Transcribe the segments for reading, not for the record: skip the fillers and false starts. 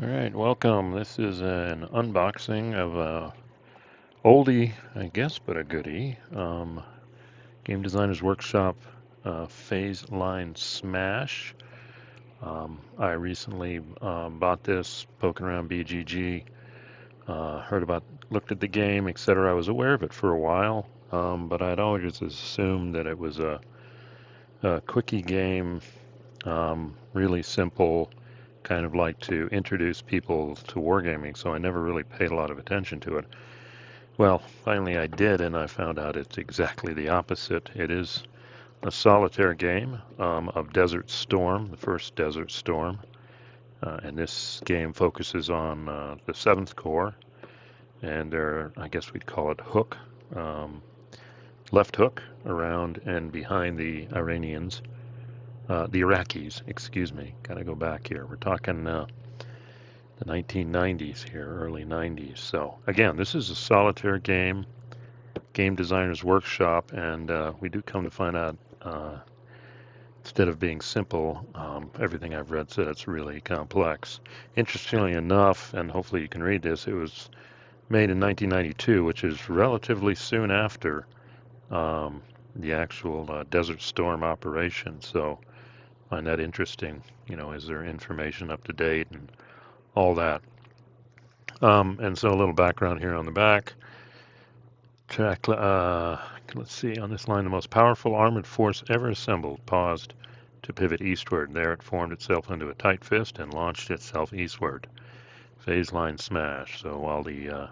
All right, welcome. This is an unboxing of a oldie, I guess, but a goodie. Game Designers Workshop Phase Line Smash. I recently bought this, poking around BGG, looked at the game, etc. I was aware of it for a while, but I'd always assumed that it was a quickie game, really simple, kind of like to introduce people to wargaming, so I never really paid a lot of attention to it. Well, finally I did, and I found out it's exactly the opposite. It is a solitaire game of Desert Storm, the first Desert Storm. And this game focuses on the 7th Corps, and I guess we'd call it hook, um, left hook around and behind the Iranians, the Iraqis, excuse me. Gotta go back here. We're talking the 1990s here, early 90s. So again, this is a solitaire game. Game Designers Workshop, and we do come to find out instead of being simple, everything I've read said it's really complex. Interestingly enough, and hopefully you can read this, it was made in 1992, which is relatively soon after um, the actual Desert Storm operation. So I find that interesting. You know, is there information up to date and all that? And so a little background here on the back. Track, let's see, on this line, the most powerful armored force ever assembled paused to pivot eastward. There it formed itself into a tight fist and launched itself eastward. Phase line smash. So while the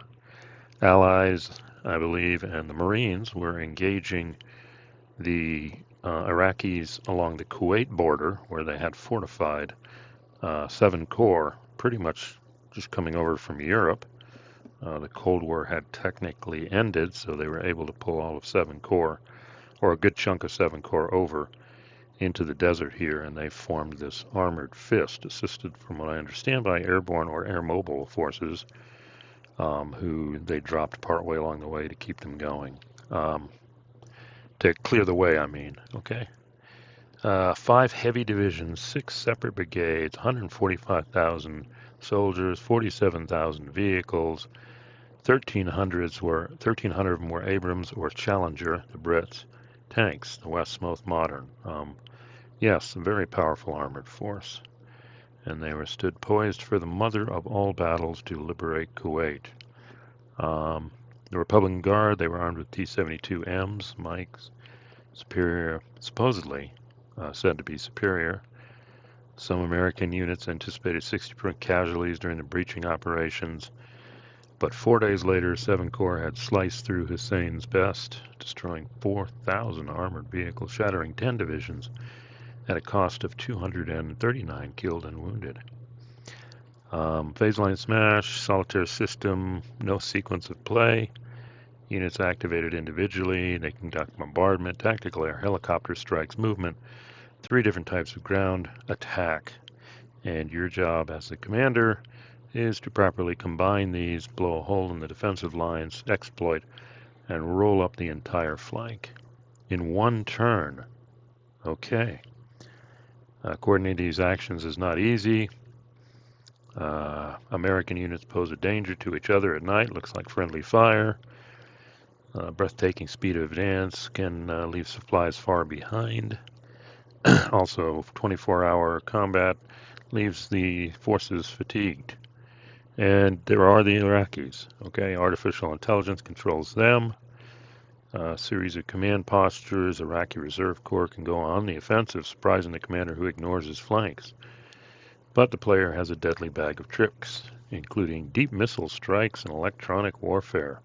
Allies, I believe, and the Marines were engaging the Iraqis along the Kuwait border, where they had fortified 7 Corps, pretty much just coming over from Europe. The Cold War had technically ended, so they were able to pull all of 7 Corps, or a good chunk of 7 Corps, over into the desert here, and they formed this armored fist, assisted, from what I understand, by airborne or air mobile forces, who they dropped partway along the way to keep them going. To clear the way, I mean, okay? 5 heavy divisions, 6 separate brigades, 145,000 soldiers, 47,000 vehicles. 1,300 of them were Abrams or Challenger, the Brits, tanks, the West's most modern. Yes, a very powerful armored force. And they were stood poised for the mother of all battles to liberate Kuwait. The Republican Guard, they were armed with T-72Ms, Mikes, superior, supposedly said to be superior. Some American units anticipated 60% casualties during the breaching operations. But 4 days later, 7 Corps had sliced through Hussein's best, destroying 4,000 armored vehicles, shattering 10 divisions at a cost of 239 killed and wounded. Phase line smash, solitaire system, no sequence of play. Units activated individually. They conduct bombardment, tactical air, helicopter strikes, movement, 3 different types of ground attack. And your job as the commander is to properly combine these, blow a hole in the defensive lines, exploit, and roll up the entire flank in one turn. Okay. Coordinating these actions is not easy. American units pose a danger to each other at night. Looks like friendly fire. Breathtaking speed of advance can leave supplies far behind. Also, 24-hour combat leaves the forces fatigued. And there are the Iraqis. Okay, artificial intelligence controls them. A series of command postures. Iraqi Reserve Corps can go on the offensive, surprising the commander who ignores his flanks. But the player has a deadly bag of tricks, including deep missile strikes and electronic warfare.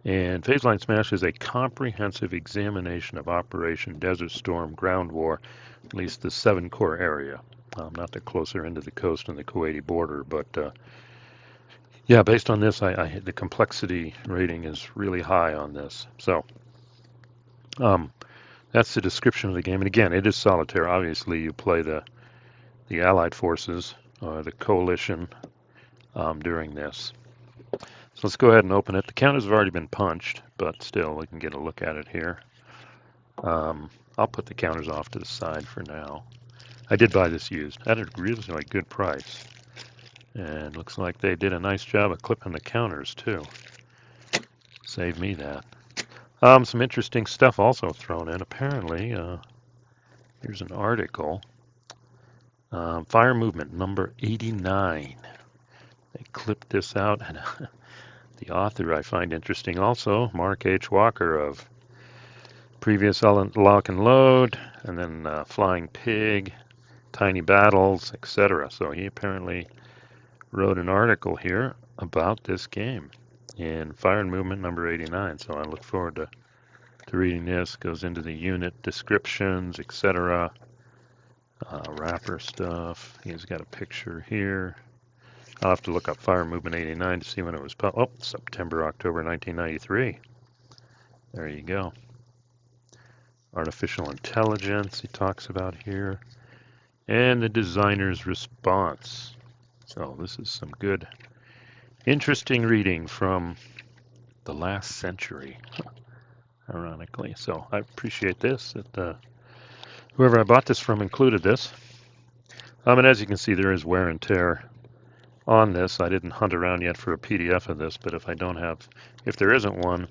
And Phase Line Smash is a comprehensive examination of Operation Desert Storm ground war, at least the 7 Corps area. Not the closer end of the coast and the Kuwaiti border, but yeah, based on this, the complexity rating is really high on this. So that's the description of the game. And again, it is solitaire. Obviously, you play the Allied forces, or the coalition, during this. So let's go ahead and open it. The counters have already been punched, but still, we can get a look at it here. I'll put the counters off to the side for now. I did buy this used at a really good price. And looks like they did a nice job of clipping the counters too. Save me that. Some interesting stuff also thrown in. Apparently, here's an article. Fire movement number 89. They clipped this out, and the author I find interesting also, Mark H. Walker of previous Lock and Load, and then Flying Pig, Tiny Battles, etc. So he apparently wrote an article here about this game in Fire and Movement number 89. So I look forward to reading this. Goes into the unit descriptions, etc. Wrapper stuff. He's got a picture here. I'll have to look up Fire Movement 89 to see when it was published. Oh, September, October 1993. There you go. Artificial intelligence he talks about here. And the designer's response. So this is some good, interesting reading from the last century, ironically. So I appreciate this, that whoever I bought this from included this. And as you can see, there is wear and tear on this. I didn't hunt around yet for a PDF of this, but if there isn't one,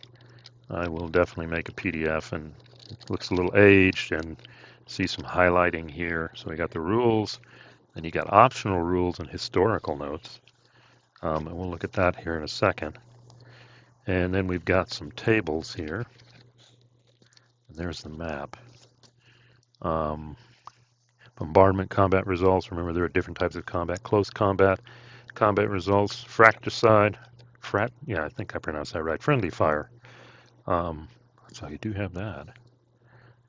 I will definitely make a PDF. And it looks a little aged, and see some highlighting here. So we got the rules, and you got optional rules and historical notes. And we'll look at that here in a second. And then we've got some tables here. And there's the map. Bombardment combat results. Remember, there are different types of combat. Close combat results. Fratricide. Yeah, I think I pronounced that right. Friendly fire. So you do have that.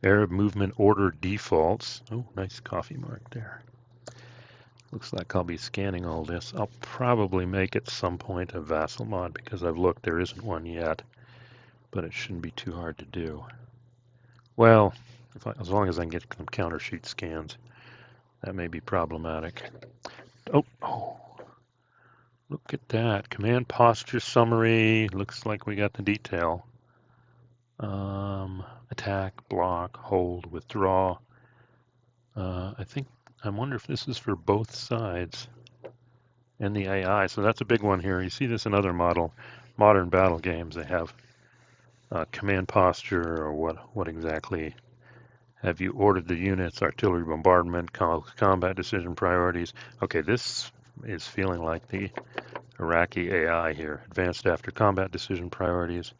Arab movement order defaults. Oh, nice coffee mark there. Looks like I'll be scanning all this. I'll probably make at some point a vassal mod because I've looked. There isn't one yet, but it shouldn't be too hard to do. Well, as long as I can get some counter sheet scans, that may be problematic. Oh, look at that. Command posture summary. Looks like we got the detail. Attack, block, hold, withdraw. I wonder if this is for both sides and the AI. So that's a big one here. You see this in other modern battle games. They have command posture, or what exactly have you ordered the units, artillery bombardment, combat decision priorities. Okay, this is feeling like the Iraqi AI here. Advanced after combat decision priorities,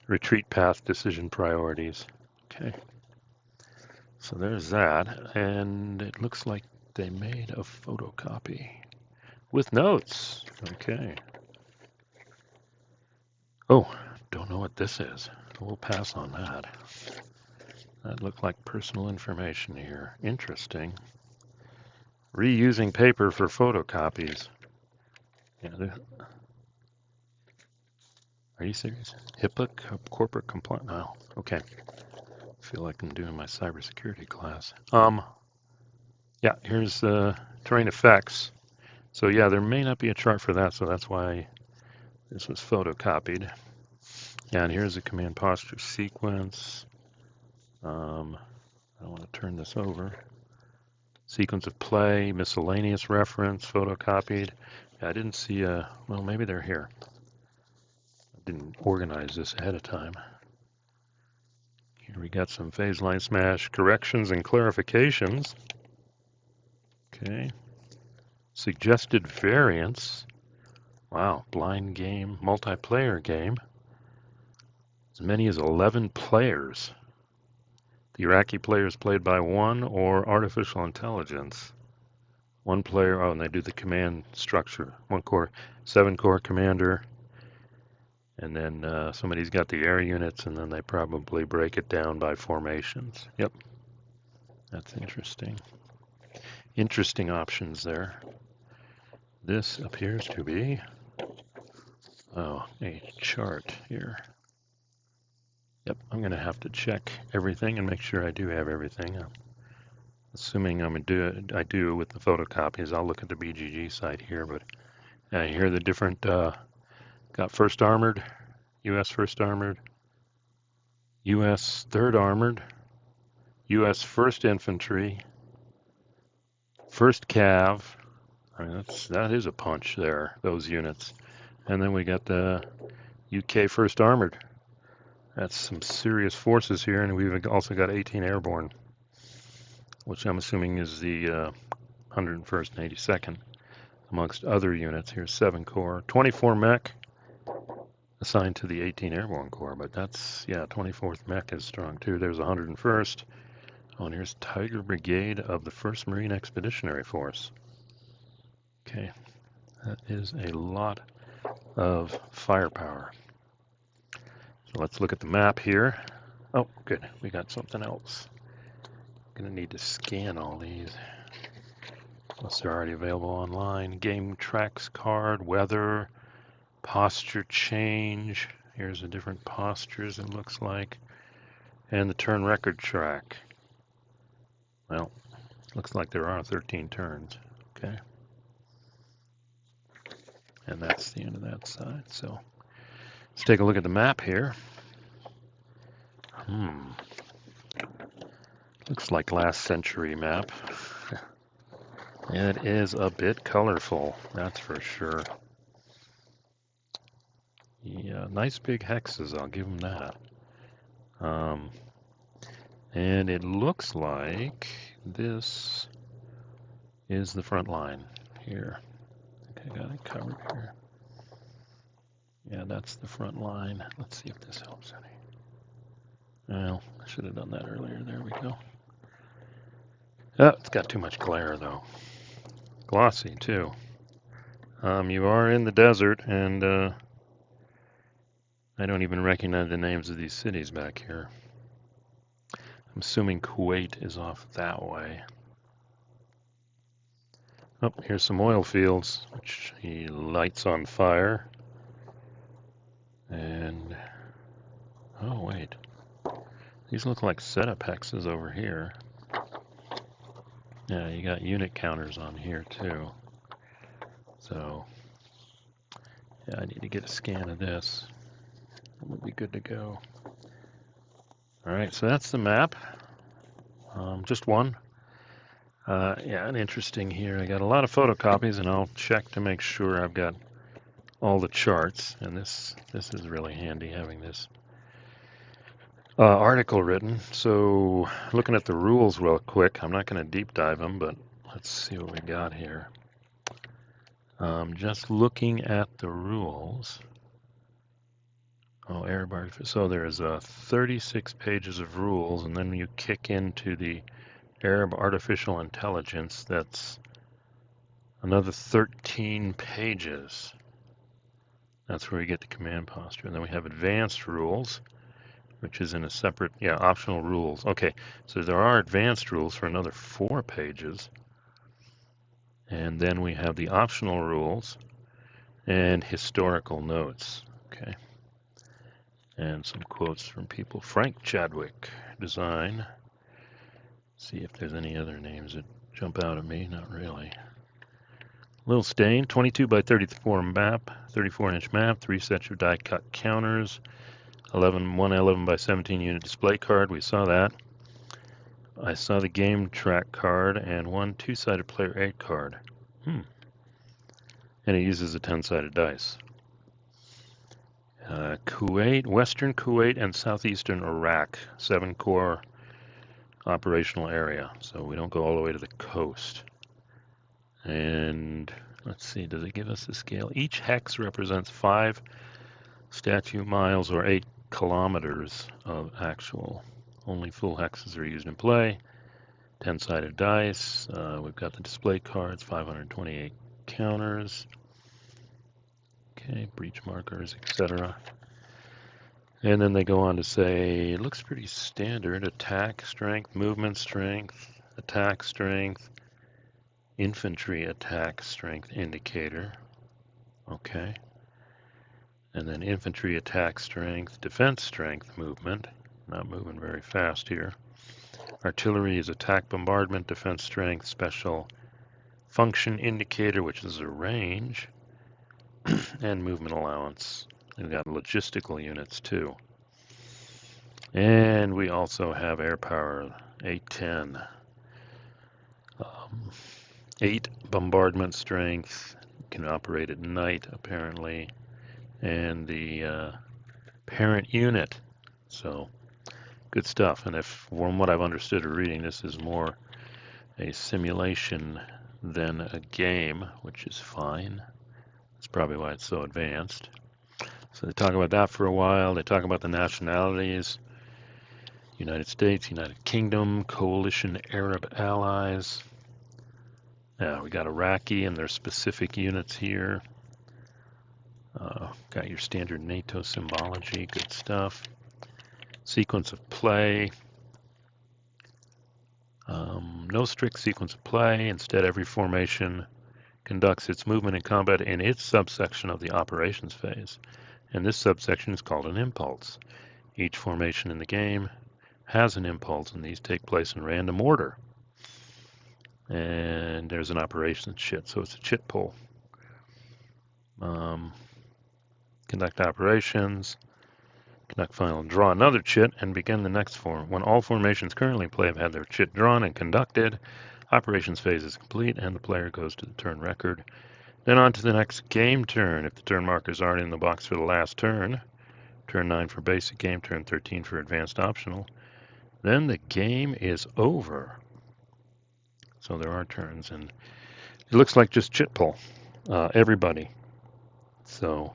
retreat path decision priorities. Okay, so there's that, and it looks like they made a photocopy with notes. Okay. Oh, don't know what this is. We'll pass on that. That looked like personal information here. Interesting. Reusing paper for photocopies. Yeah, are you serious? HIPAA corporate compliance? No. Okay. I feel like I'm doing my cybersecurity class. Yeah, here's the terrain effects. So yeah, there may not be a chart for that, so that's why this was photocopied. Yeah, and here's the command posture sequence. I want to turn this over. Sequence of play, miscellaneous reference, photocopied. Yeah, I didn't see well, maybe they're here. I didn't organize this ahead of time. Here we got some phase line smash corrections and clarifications. Okay. Suggested variants. Wow, blind game, multiplayer game. As many as 11 players. The Iraqi players played by one or artificial intelligence. One player, and they do the command structure. 7-core commander. And then somebody's got the air units, and then they probably break it down by formations. Yep. That's interesting. Interesting options there. This appears to be a chart here. Yep, I'm going to have to check everything and make sure I do have everything. Assuming I do with the photocopies. I'll look at the BGG site here, but here are the different, got 1st Armored, U.S. 1st Armored, U.S. 3rd Armored, U.S. 1st Infantry, 1st Cav, I mean, that is a punch there, those units. And then we got the UK 1st Armored. That's some serious forces here, and we've also got 18 Airborne, which I'm assuming is the 101st and 82nd, amongst other units. Here's 7 Corps, 24 mech assigned to the 18 Airborne Corps, but that's, yeah, 24th mech is strong too. There's 101st. Oh, and here's Tiger Brigade of the 1st Marine Expeditionary Force. Okay, that is a lot of firepower. So let's look at the map here. Oh, good, we got something else. Gonna need to scan all these, unless they're already available online. Game tracks card, weather, posture change. Here's the different postures it looks like. And the turn record track. Well, looks like there are 13 turns. Okay. And that's the end of that side. So let's take a look at the map here. Looks like last century map. It is a bit colorful, that's for sure. Yeah, nice big hexes, I'll give them that. And it looks like this is the front line here. I think I got it covered here. Yeah, that's the front line. Let's see if this helps any. Well, I should have done that earlier. There we go. Oh, it's got too much glare though. Glossy too. You are in the desert, and I don't even recognize the names of these cities back here. I'm assuming Kuwait is off that way. Oh, here's some oil fields, which he lights on fire. And, oh wait, these look like setup hexes over here. Yeah, you got unit counters on here too. So, yeah, I need to get a scan of this. We'll be good to go. All right, so that's the map. Just one. Yeah, and interesting here. I got a lot of photocopies, and I'll check to make sure I've got all the charts. And this is really handy having this article written. So looking at the rules real quick, I'm not going to deep dive them, but let's see what we got here. Just looking at the rules. Oh, air bar. So there's 36 pages of rules, and then you kick into the Arab artificial intelligence. That's another 13 pages. That's where we get the command posture. And then we have advanced rules, which is in a separate, yeah, optional rules. Okay, so there are advanced rules for another 4 pages. And then we have the optional rules and historical notes. Okay. And some quotes from people. Frank Chadwick, design. See if there's any other names that jump out at me. Not really. Little stain, 22 by 34 map, 34-inch map, 3 sets of die-cut counters, one 11 by 17 unit display card. We saw that. I saw the game track card and one 2-sided player aid card. And it uses a 10-sided dice. Kuwait, Western Kuwait, and Southeastern Iraq, 7-core operational area. So we don't go all the way to the coast. And let's see, does it give us the scale? Each hex represents 5 statute miles or 8 kilometers of actual. Only full hexes are used in play. 10-sided dice. We've got the display cards, 528 counters. Okay, breach markers, etc. And then they go on to say, it looks pretty standard. Attack strength, movement strength, attack strength, infantry attack strength indicator. Okay. And then infantry attack strength, defense strength movement. Not moving very fast here. Artillery is attack bombardment, defense strength, special function indicator, which is a range, and movement allowance. We've got logistical units too. And we also have air power, 810. 8 bombardment strength. Can operate at night, apparently. And the parent unit. So, good stuff. And if, from what I've understood or reading, this is more a simulation than a game, which is fine. That's probably why it's so advanced. So they talk about that for a while. They talk about the nationalities. United States, United Kingdom, coalition Arab allies. Yeah, we got Iraqi and their specific units here. Got your standard NATO symbology, good stuff. Sequence of play. No strict sequence of play. Instead, every formation conducts its movement in combat in its subsection of the operations phase. And this subsection is called an impulse. Each formation in the game has an impulse, and these take place in random order. And there's an operations chit, so it's a chit pull. Conduct operations, conduct final, draw another chit, and begin the next form. When all formations currently in play have had their chit drawn and conducted, operations phase is complete, and the player goes to the turn record. Then on to the next game turn. If the turn markers aren't in the box for the last turn, turn 9 for basic game, turn 13 for advanced optional, then the game is over. So there are turns, and it looks like just chit pull, everybody. So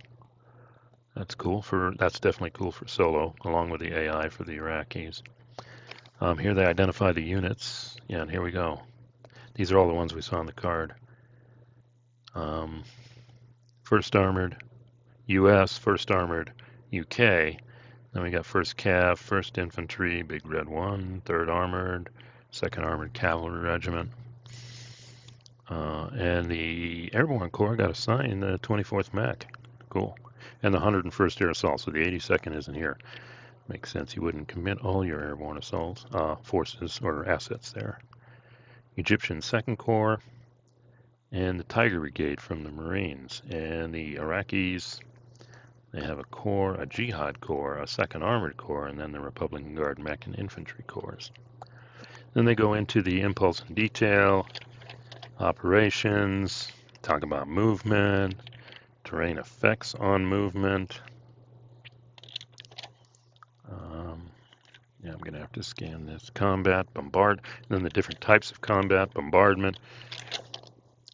that's cool that's definitely cool for solo, along with the AI for the Iraqis. Here they identify the units. Yeah, and here we go. These are all the ones we saw on the card. First Armored, U.S., First Armored, UK. Then we got First Cav, First Infantry, Big Red 1, Third Armored, Second Armored Cavalry Regiment. And the Airborne Corps got assigned the 24th Mech. Cool. And the 101st Air Assault, so the 82nd isn't here. Makes sense. You wouldn't commit all your airborne assault forces or assets there. Egyptian 2nd Corps and the Tiger Brigade from the Marines. And the Iraqis, they have a corps, a Jihad Corps, a 2nd Armored Corps, and then the Republican Guard Mech and Infantry Corps. Then they go into the impulse and detail, operations, talk about movement, terrain effects on movement. Yeah, I'm going to have to scan this. Combat, bombard, and then the different types of combat, bombardment,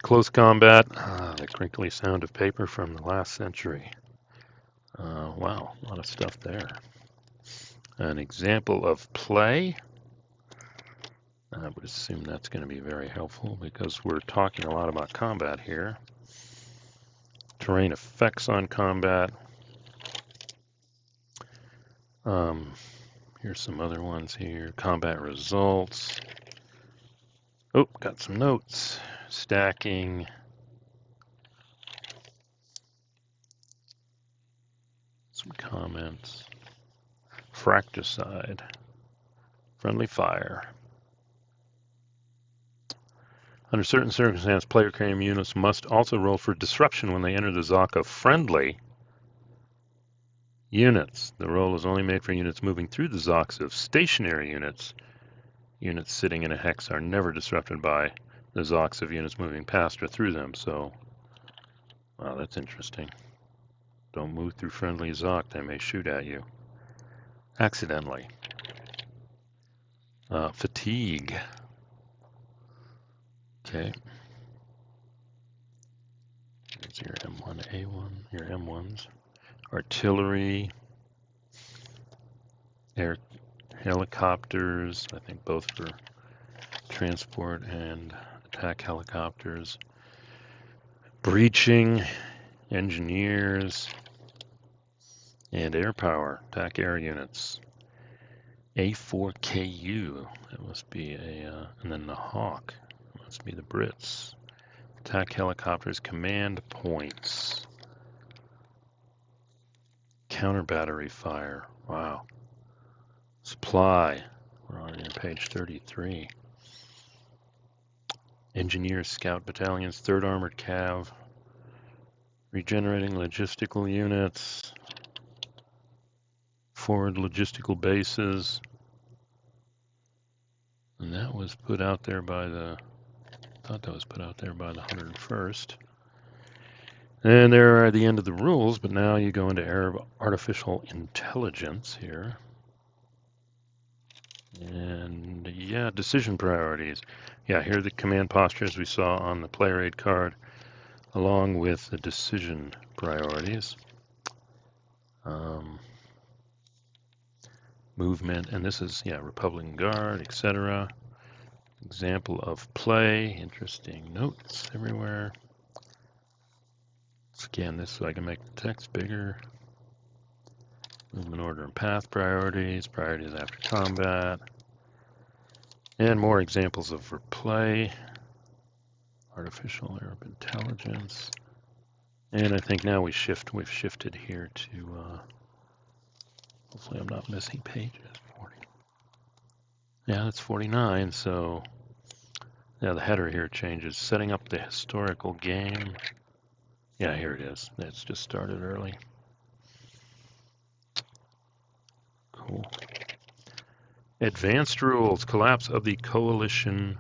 close combat, the crinkly sound of paper from the last century. Wow, a lot of stuff there. An example of play. I would assume that's going to be very helpful because we're talking a lot about combat here. Terrain effects on combat. Here's some other ones here. Combat results. Oh, got some notes. Stacking. Some comments. Fracticide. Friendly fire. Under certain circumstances, player carrying units must also roll for disruption when they enter the zoc of friendly units. The roll is only made for units moving through the zocs of stationary units. Units sitting in a hex are never disrupted by the zocs of units moving past or through them. So, wow, that's interesting. Don't move through friendly zoc, they may shoot at you. Accidentally. Fatigue. Okay. Here's your M1A1, your M1s. Artillery. Air helicopters, I think both for transport and attack helicopters. Breaching, engineers, and air power, attack air units. A4KU, that must be and then the Hawk, must be the Brits. Attack helicopters, command points. Counter battery fire, wow. Supply, we're on page 33. Engineers, Scout Battalions, 3rd Armored Cav, regenerating logistical units, forward logistical bases, and that was put out there by the thought that was put out there by the 101st. And there are the end of the rules, but now you go into Arab artificial intelligence here. And yeah, decision priorities. Yeah, here are the command postures we saw on the player aid card, along with the decision priorities. Movement, and this is, yeah, Republican Guard, etc. Example of play, interesting notes everywhere. Scan this so I can make the text bigger. Movement order and path priorities, priorities after combat. And more examples of replay, artificial Arab intelligence. And I think now we've shifted here to, hopefully I'm not missing pages, 40. Yeah, that's 49, so yeah, the header here changes. Setting up the historical game. Yeah, here it is. It's just started early. Cool. Advanced rules, collapse of the coalition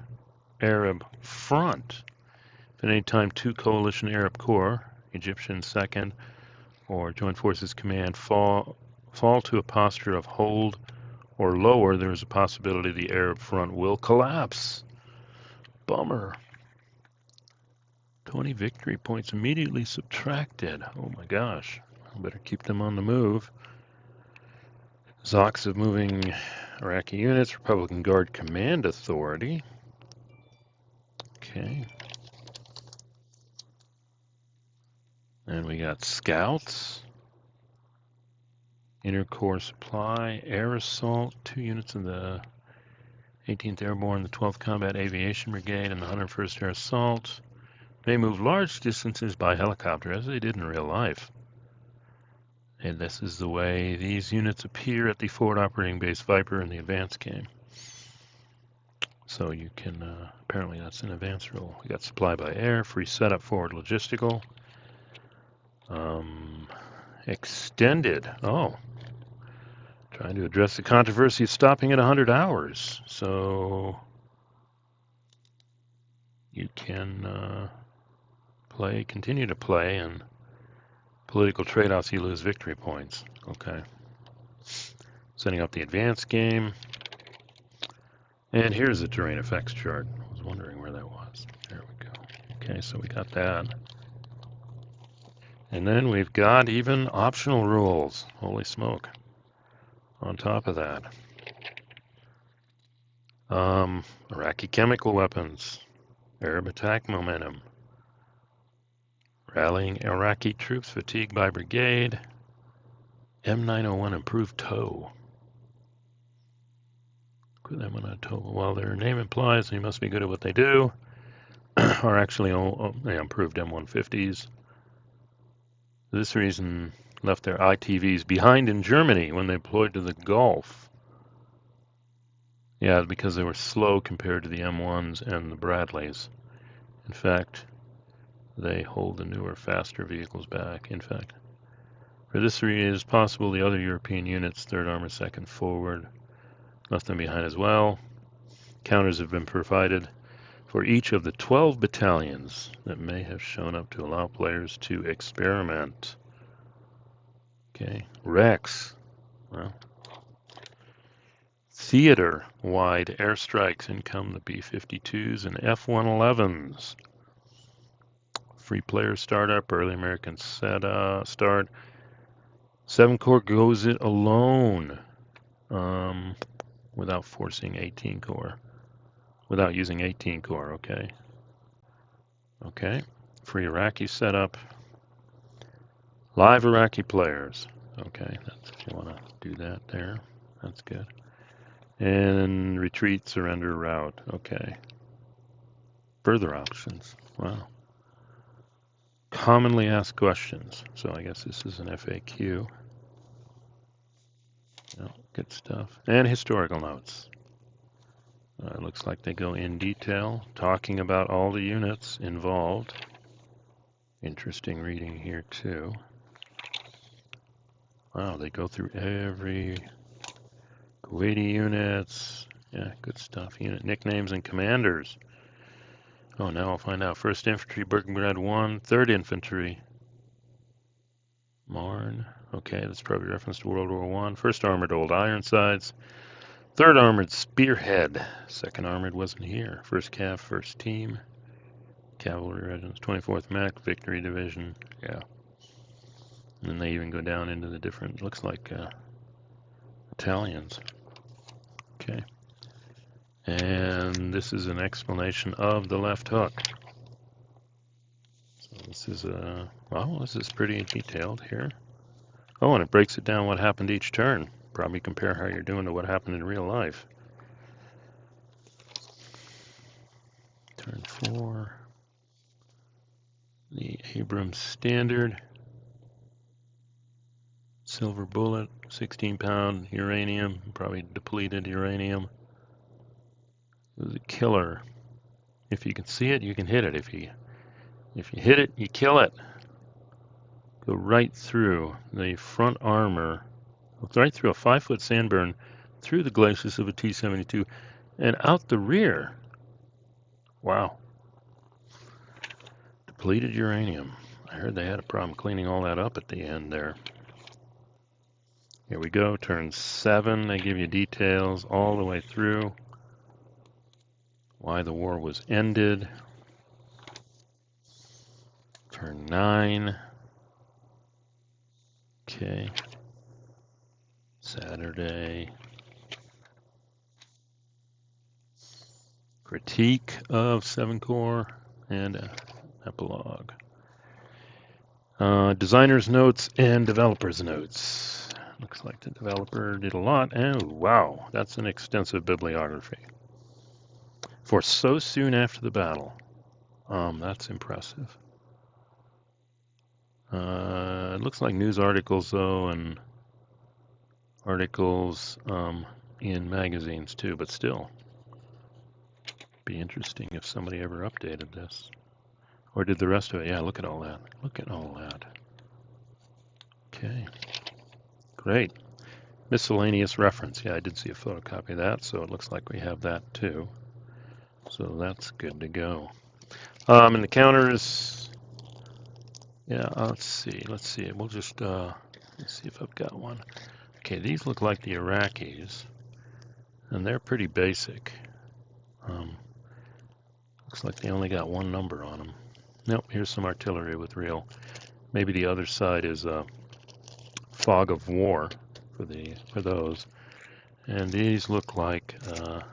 Arab front. If at any time two coalition Arab corps, Egyptian second or Joint Forces Command, fall to a posture of hold or lower, there is a possibility the Arab front will collapse. Bummer. 20 victory points immediately subtracted. Oh my gosh. I better keep them on the move. Zox of moving Iraqi units, Republican Guard Command Authority. Okay. And we got scouts. Inner Corps Supply, Air Assault, 2 units of the 18th Airborne, the 12th Combat Aviation Brigade, and the 101st Air Assault. They move large distances by helicopter, as they did in real life. And this is the way these units appear at the forward operating base Viper in the advanced game. So you can, apparently that's an advanced rule. We got supply by air, free setup, forward logistical. Extended, oh. Trying to address the controversy of stopping at 100 hours. So you can continue to play, and political trade-offs, you lose victory points. Okay. Setting up the advanced game. And here's the terrain effects chart. I was wondering where that was. There we go. Okay, so we got that. And then we've got even optional rules. Holy smoke. On top of that. Iraqi chemical weapons. Arab attack momentum. Rallying Iraqi troops fatigued by brigade. M901 improved tow. Put them on a tow. Well, their name implies they must be good at what they do. Are actually they improved M150s. For this reason, left their ITVs behind in Germany when they deployed to the Gulf. Yeah, because they were slow compared to the M1s and the Bradleys. In fact, they hold the newer, faster vehicles back. In fact, for this reason, it is possible the other European units, 3rd Armor, 2nd Forward, left them behind as well. Counters have been provided for each of the 12 battalions that may have shown up to allow players to experiment. Okay, Rex. Well, theater-wide airstrikes, in come the B-52s and F-111s. Free player startup, early American start. 7 Corps goes it alone without forcing 18 Corps. Without using 18 Corps, okay. Okay, free Iraqi setup. Live Iraqi players. Okay, that's if you want to do that there. That's good. And retreat, surrender, route. Okay. Further options. Wow. Commonly asked questions. So I guess this is an FAQ. Oh, good stuff. And historical notes. It looks like they go in detail, talking about all the units involved. Interesting reading here, too. Wow, they go through every Kuwaiti units. Yeah, good stuff. Unit nicknames and commanders. Oh, now I'll find out. 1st Infantry, Bergengrad 1. 3rd Infantry, Marne. Okay, that's probably reference to World War I. 1st Armored Old Ironsides. 3rd Armored Spearhead. 2nd Armored wasn't here. 1st Cav, 1st Team. Cavalry Regiments. 24th Mech, Victory Division. Yeah. And then they even go down into the different, looks like battalions. Okay. And this is an explanation of the left hook. So this is well, this is pretty detailed here. Oh, and it breaks it down what happened each turn. Probably compare how you're doing to what happened in real life. Turn 4. The Abrams Standard. Silver bullet, 16-pound uranium, probably depleted uranium. It was a killer. If you can see it, you can hit it. If you hit it, you kill it. Go right through the front armor, right through a 5-foot sandburn, through the glacis of a T-72, and out the rear. Wow. Depleted uranium. I heard they had a problem cleaning all that up at the end there. Here we go, turn 7. They give you details all the way through. Why the war was ended. Turn 9. Okay. Saturday. Critique of 7 Corps and epilogue. Designer's notes and developer's notes. Looks like the developer did a lot. Oh, wow. That's an extensive bibliography. For so soon after the battle. That's impressive. It looks like news articles, though, and articles in magazines, too, but still. Be interesting if somebody ever updated this. Or did the rest of it? Yeah, look at all that. Look at all that. Okay. Great. Miscellaneous reference. Yeah, I did see a photocopy of that, so it looks like we have that, too. So that's good to go. And the counters, yeah, let's see. We'll just, let's see if I've got one. Okay, these look like the Iraqis, and they're pretty basic. Looks like they only got one number on them. Nope, here's some artillery with real. Maybe the other side is a fog of war for those. And these look like the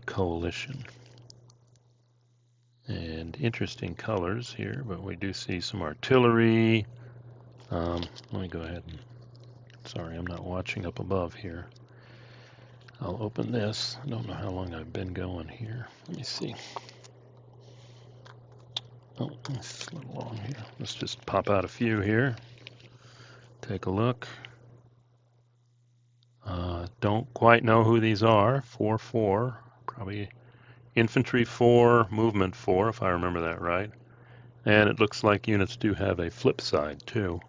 coalition. And interesting colors here, but we do see some artillery. Let me go ahead and, sorry, I'm not watching up above here. I'll open this. I don't know how long I've been going here. Let me see. Oh, it's a little long here. Let's just pop out a few here. Take a look. Don't quite know who these are. 4-4, probably infantry 4, movement 4, if I remember that right. And it looks like units do have a flip side too.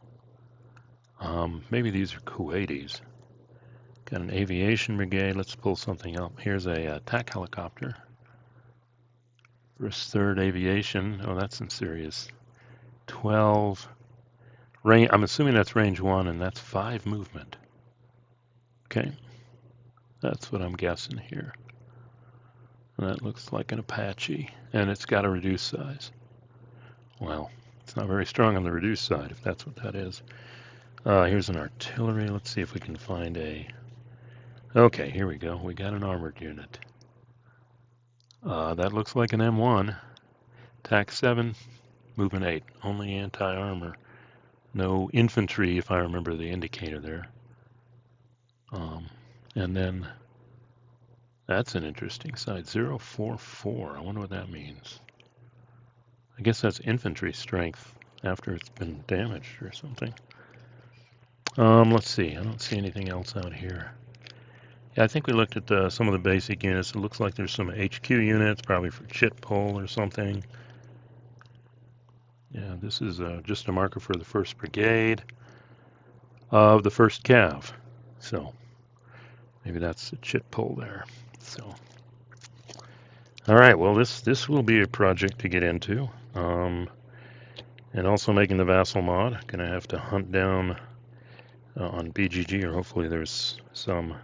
Maybe these are Kuwaitis. Got an aviation brigade. Let's pull something up. Here's a attack helicopter. 1st, 3rd Aviation. Oh, that's some serious. 12. Range. I'm assuming that's range 1, and that's 5 movement. Okay. That's what I'm guessing here. And that looks like an Apache, and it's got a reduced size. Well, it's not very strong on the reduced side, if that's what that is. Here's an artillery. Let's see if we can find a... Okay, here we go. We got an armored unit. That looks like an M1. Attack 7, movement 8. Only anti-armor. No infantry, if I remember the indicator there. And then that's an interesting side. 044. I wonder what that means. I guess that's infantry strength after it's been damaged or something. Let's see. I don't see anything else out here. Yeah, I think we looked at some of the basic units. It looks like there's some HQ units, probably for chit pull or something. Yeah, this is just a marker for the 1st Brigade of the 1st Cav. So maybe that's the chit pull there. So All right, well, this will be a project to get into. And also making the vassal mod. Gonna have to hunt down on BGG, or hopefully there's some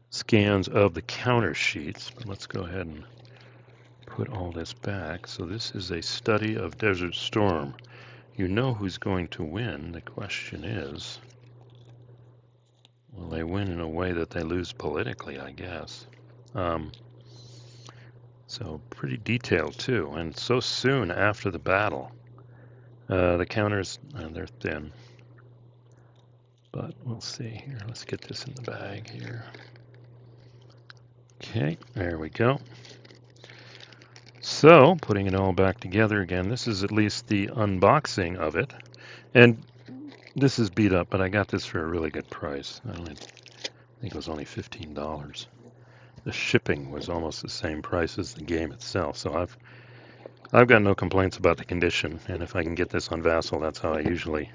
scans of the counter sheets. But let's go ahead and put all this back. So this is a study of Desert Storm. You know who's going to win. The question is, will they win in a way that they lose politically, I guess. So pretty detailed too, and so soon after the battle. The counters, they're thin. But we'll see here. Let's get this in the bag here. Okay, there we go. So, putting it all back together again, this is at least the unboxing of it. And this is beat up, but I got this for a really good price. I think it was only $15. The shipping was almost the same price as the game itself, so I've got no complaints about the condition. And if I can get this on Vassal, that's how I usually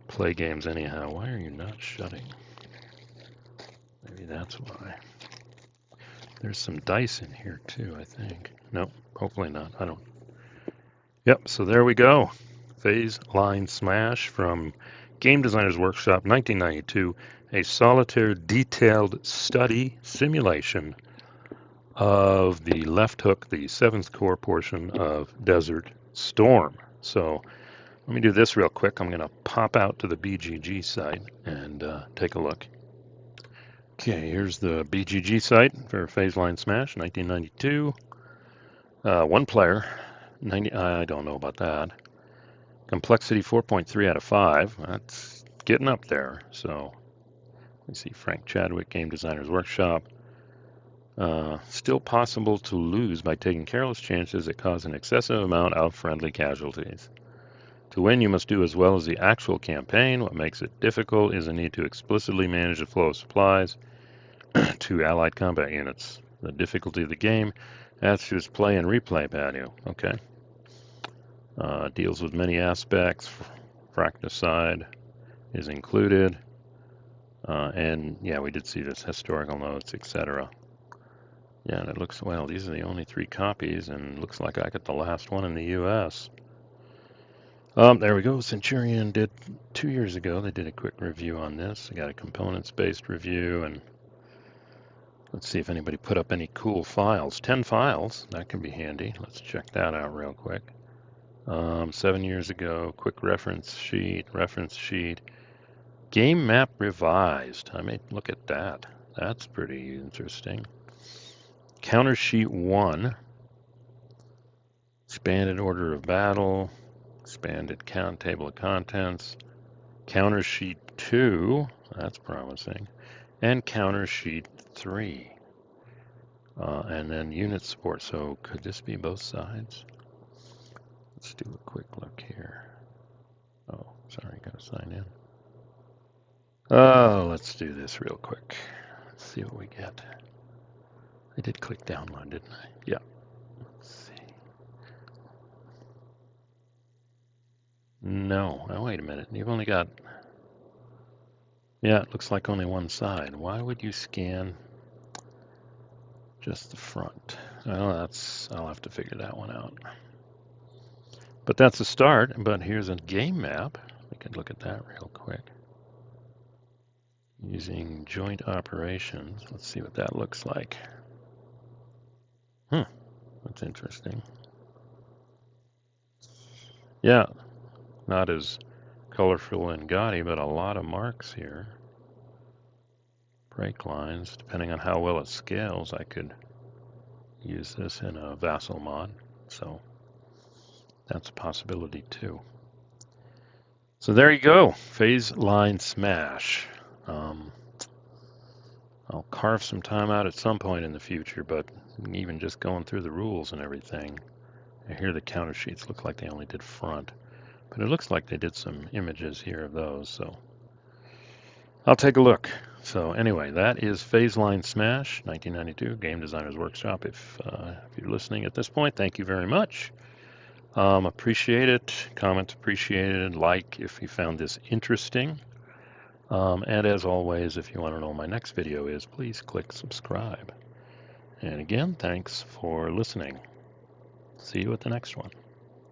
play games anyhow. Why are you not shutting? Maybe that's why. There's some dice in here too, I think. Nope, hopefully not. I don't. Yep, so there we go. Phase Line Smash from Game Designers Workshop 1992, a solitaire detailed study simulation of the left hook, the 7th core portion of Desert Storm. So let me do this real quick. I'm going to pop out to the BGG site and take a look. Okay, here's the BGG site for Phase Line Smash 1992. One player, 90. I don't know about that. Complexity 4.3 out of 5. That's getting up there. So let's see, Frank Chadwick, Game Designers Workshop. Still possible to lose by taking careless chances that cause an excessive amount of friendly casualties. To win, you must do as well as the actual campaign. What makes it difficult is the need to explicitly manage the flow of supplies to allied combat units. The difficulty of the game adds to its play and replay value. Okay. Deals with many aspects. Fracticide is included. And yeah, we did see this historical notes, etc. Yeah, and it looks, well, these are the only 3 copies, and looks like I got the last one in the US. There we go. Centurion did 2 years ago. They did a quick review on this. I got a components-based review, and let's see if anybody put up any cool files. 10 files. That can be handy. Let's check that out real quick. 7 years ago, quick reference sheet, game map revised. I may look at that. That's pretty interesting. Counter sheet 1, expanded order of battle, expanded table of contents. Counter sheet 2, that's promising, and counter sheet 3. And then unit support. So could this be both sides? Let's do a quick look here. Oh, sorry, gotta sign in. Oh, let's do this real quick. Let's see what we get. I did click download, didn't I? Yeah. Let's see. No. Oh, wait a minute. You've only got... Yeah, it looks like only one side. Why would you scan just the front? Well, I'll have to figure that one out. But that's a start. But here's a game map. We can look at that real quick. Using joint operations. Let's see what that looks like. That's interesting. Yeah, not as colorful and gaudy, but a lot of marks here. Break lines. Depending on how well it scales, I could use this in a vassal mod. So that's a possibility too. So there you go. Phase Line Smash. I'll carve some time out at some point in the future, but even just going through the rules and everything, I hear the counter sheets look like they only did front, but it looks like they did some images here of those, so I'll take a look. So anyway, that is Phase Line Smash 1992 Game Designers Workshop. If you're listening at this point, thank you very much. Appreciate it. Comment appreciated. Like if you found this interesting. And as always, if you want to know what my next video is, please click subscribe. And again, thanks for listening. See you at the next one.